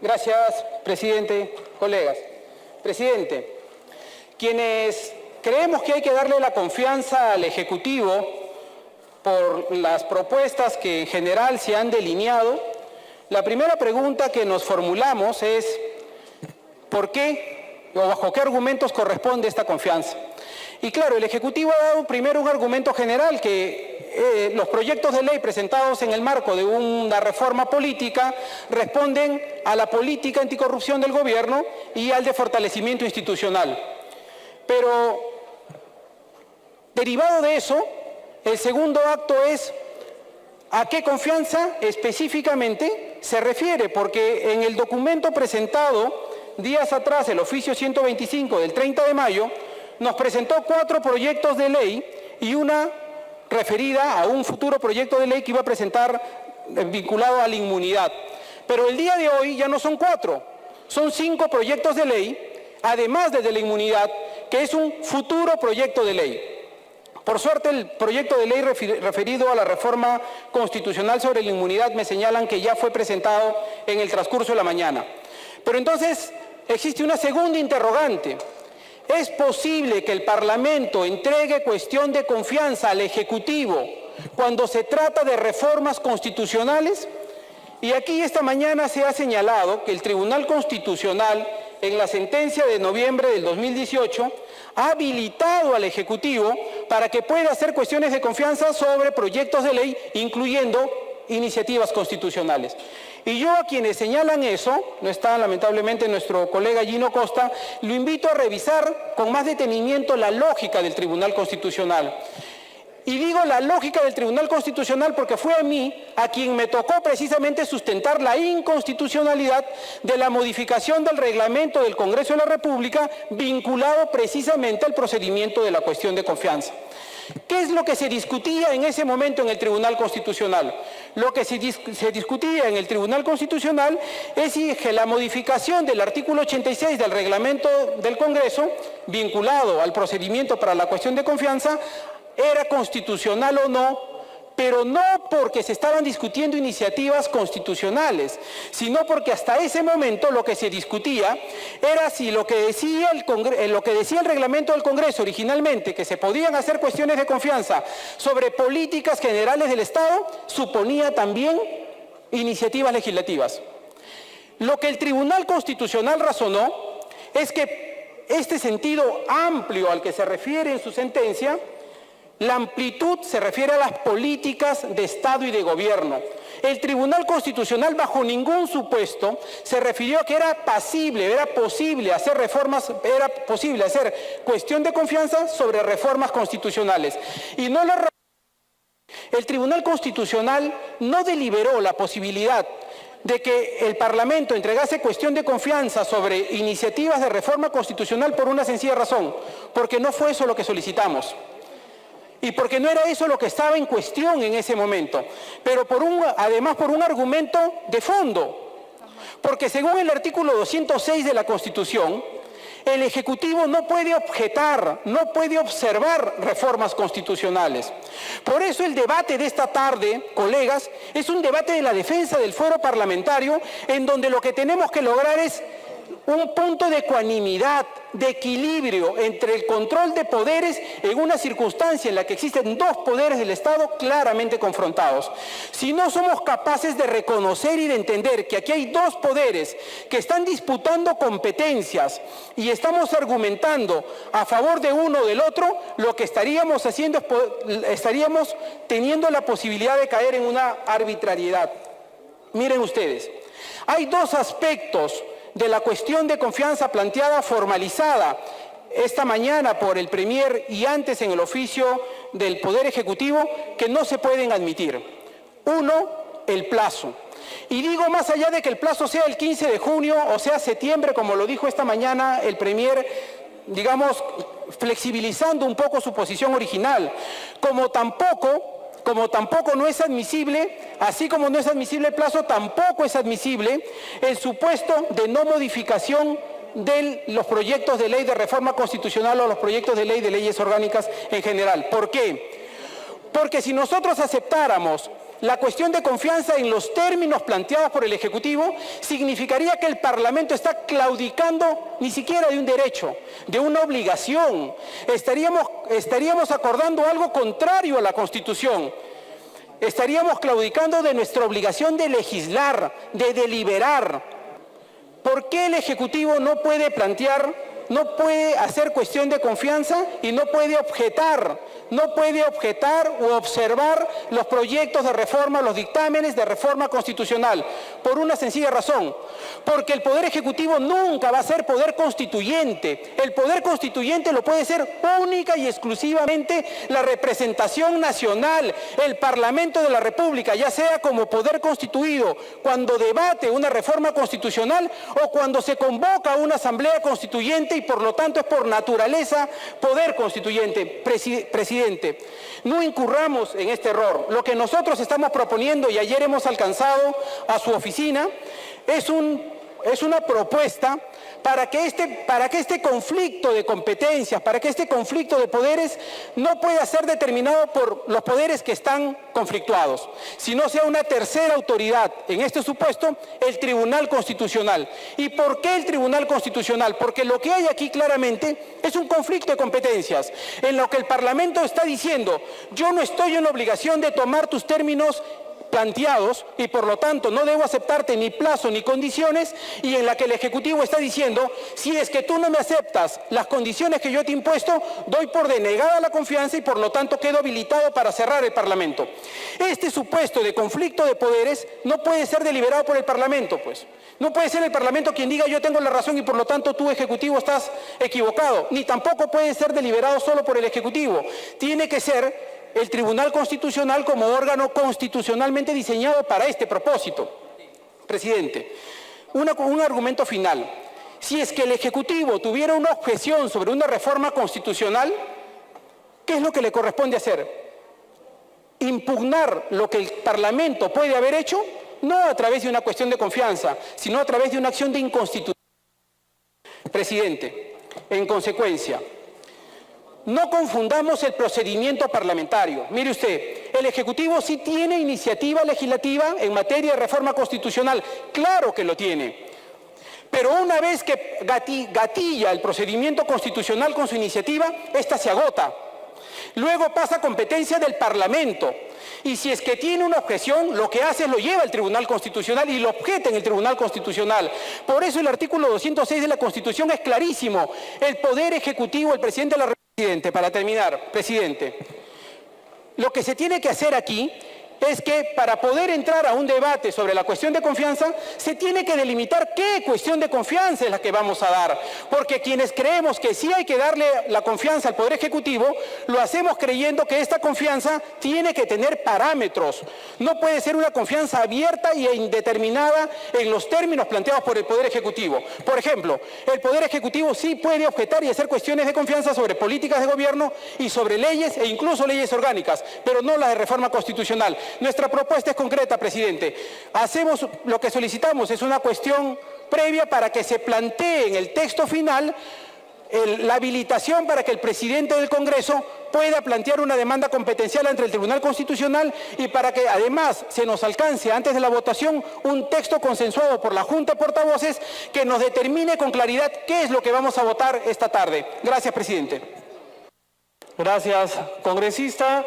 Gracias, presidente. Colegas. Presidente, quienes creemos que hay que darle la confianza al Ejecutivo por las propuestas que en general se han delineado, la primera pregunta que nos formulamos es ¿por qué o bajo qué argumentos corresponde esta confianza? Y claro, el Ejecutivo ha dado primero un argumento general que los proyectos de ley presentados en el marco de una reforma política responden a la política anticorrupción del gobierno y al de fortalecimiento institucional. Pero, derivado de eso, el segundo acto es ¿a qué confianza específicamente se refiere? Porque en el documento presentado días atrás, el oficio 125 del 30 de mayo, nos presentó 4 proyectos de ley y una referida a un futuro proyecto de ley que iba a presentar vinculado a la inmunidad. Pero el día de hoy ya no son 4, son 5 proyectos de ley, además de la inmunidad, que es un futuro proyecto de ley. Por suerte, el proyecto de ley referido a la reforma constitucional sobre la inmunidad me señalan que ya fue presentado en el transcurso de la mañana. Pero entonces existe una segunda interrogante. ¿Es posible que el Parlamento entregue cuestión de confianza al Ejecutivo cuando se trata de reformas constitucionales? Y aquí esta mañana se ha señalado que el Tribunal Constitucional, en la sentencia de noviembre del 2018, ha habilitado al Ejecutivo para que pueda hacer cuestiones de confianza sobre proyectos de ley, incluyendo iniciativas constitucionales. Y yo a quienes señalan eso, no está lamentablemente nuestro colega Gino Costa, lo invito a revisar con más detenimiento la lógica del Tribunal Constitucional. Y digo la lógica del Tribunal Constitucional porque fue a mí a quien me tocó precisamente sustentar la inconstitucionalidad de la modificación del reglamento del Congreso de la República vinculado precisamente al procedimiento de la cuestión de confianza. ¿Qué es lo que se discutía en ese momento en el Tribunal Constitucional? Lo que se discutía en el Tribunal Constitucional es si la modificación del artículo 86 del reglamento del Congreso, vinculado al procedimiento para la cuestión de confianza, era constitucional o no, pero no porque se estaban discutiendo iniciativas constitucionales, sino porque hasta ese momento lo que se discutía era si lo que decía el reglamento del Congreso originalmente, que se podían hacer cuestiones de confianza sobre políticas generales del Estado, suponía también iniciativas legislativas. Lo que el Tribunal Constitucional razonó es que este sentido amplio al que se refiere en su sentencia, la amplitud se refiere a las políticas de Estado y de Gobierno. El Tribunal Constitucional bajo ningún supuesto se refirió a que era posible hacer reformas, era posible hacer cuestión de confianza sobre reformas constitucionales. Y no el Tribunal Constitucional no deliberó la posibilidad de que el Parlamento entregase cuestión de confianza sobre iniciativas de reforma constitucional por una sencilla razón, porque no fue eso lo que solicitamos. Y porque no era eso lo que estaba en cuestión en ese momento, pero además por un argumento de fondo. Porque según el artículo 206 de la Constitución, el Ejecutivo no puede objetar, no puede observar reformas constitucionales. Por eso el debate de esta tarde, colegas, es un debate de la defensa del fuero parlamentario, en donde lo que tenemos que lograr es un punto de ecuanimidad, de equilibrio entre el control de poderes en una circunstancia en la que existen 2 poderes del Estado claramente confrontados. Si no somos capaces de reconocer y de entender que aquí hay 2 poderes que están disputando competencias y estamos argumentando a favor de uno o del otro, lo que estaríamos haciendo es estaríamos teniendo la posibilidad de caer en una arbitrariedad. Miren ustedes, hay 2 aspectos de la cuestión de confianza planteada, formalizada esta mañana por el Premier y antes en el oficio del Poder Ejecutivo, que no se pueden admitir. Uno, el plazo. Y digo más allá de que el plazo sea el 15 de junio o sea septiembre, como lo dijo esta mañana el Premier, digamos, flexibilizando un poco su posición original, como tampoco no es admisible, así como no es admisible el plazo, tampoco es admisible el supuesto de no modificación de los proyectos de ley de reforma constitucional o los proyectos de leyes orgánicas en general. ¿Por qué? Porque si nosotros aceptáramos la cuestión de confianza en los términos planteados por el Ejecutivo significaría que el Parlamento está claudicando ni siquiera de un derecho, de una obligación. Estaríamos acordando algo contrario a la Constitución. Estaríamos claudicando de nuestra obligación de legislar, de deliberar. ¿Por qué el Ejecutivo no puede plantear, no puede hacer cuestión de confianza y no puede objetar o observar los proyectos de reforma, los dictámenes de reforma constitucional? Por una sencilla razón, porque el Poder Ejecutivo nunca va a ser poder constituyente. El poder constituyente lo puede ser única y exclusivamente la representación nacional, el Parlamento de la República, ya sea como poder constituido cuando debate una reforma constitucional o cuando se convoca a una asamblea constituyente y por lo tanto es por naturaleza poder constituyente. Presidente, no incurramos en este error. Lo que nosotros estamos proponiendo y ayer hemos alcanzado a su oficina es una propuesta para que este conflicto de competencias, para que este conflicto de poderes no pueda ser determinado por los poderes que están conflictuados, sino sea una tercera autoridad, en este supuesto, el Tribunal Constitucional. ¿Y por qué el Tribunal Constitucional? Porque lo que hay aquí claramente es un conflicto de competencias, en lo que el Parlamento está diciendo: yo no estoy en la obligación de tomar tus términos planteados y por lo tanto no debo aceptarte ni plazo ni condiciones, y en la que el Ejecutivo está diciendo: si es que tú no me aceptas las condiciones que yo te he impuesto, doy por denegada la confianza y por lo tanto quedo habilitado para cerrar el Parlamento. Este supuesto de conflicto de poderes no puede ser deliberado por el Parlamento, pues. No puede ser el Parlamento quien diga: yo tengo la razón y por lo tanto tú, Ejecutivo, estás equivocado. Ni tampoco puede ser deliberado solo por el Ejecutivo. Tiene que ser el Tribunal Constitucional como órgano constitucionalmente diseñado para este propósito. Presidente, un argumento final. Si es que el Ejecutivo tuviera una objeción sobre una reforma constitucional, ¿qué es lo que le corresponde hacer? Impugnar lo que el Parlamento puede haber hecho, no a través de una cuestión de confianza, sino a través de una acción de inconstitucionalidad. Presidente, en consecuencia, no confundamos el procedimiento parlamentario. Mire usted, el Ejecutivo sí tiene iniciativa legislativa en materia de reforma constitucional. Claro que lo tiene. Pero una vez que gatilla el procedimiento constitucional con su iniciativa, esta se agota. Luego pasa a competencia del Parlamento. Y si es que tiene una objeción, lo que hace es lo lleva al Tribunal Constitucional y lo objeta en el Tribunal Constitucional. Por eso el artículo 206 de la Constitución es clarísimo. El Poder Ejecutivo, el Presidente de la República. Presidente, para terminar, presidente, lo que se tiene que hacer aquí es que para poder entrar a un debate sobre la cuestión de confianza, se tiene que delimitar qué cuestión de confianza es la que vamos a dar. Porque quienes creemos que sí hay que darle la confianza al Poder Ejecutivo, lo hacemos creyendo que esta confianza tiene que tener parámetros. No puede ser una confianza abierta e indeterminada en los términos planteados por el Poder Ejecutivo. Por ejemplo, el Poder Ejecutivo sí puede objetar y hacer cuestiones de confianza sobre políticas de gobierno y sobre leyes e incluso leyes orgánicas, pero no las de reforma constitucional. Nuestra propuesta es concreta, presidente. Lo que solicitamos es una cuestión previa para que se plantee en el texto final la habilitación para que el presidente del Congreso pueda plantear una demanda competencial ante el Tribunal Constitucional y para que además se nos alcance antes de la votación un texto consensuado por la Junta de Portavoces que nos determine con claridad qué es lo que vamos a votar esta tarde. Gracias, presidente. Gracias, congresista.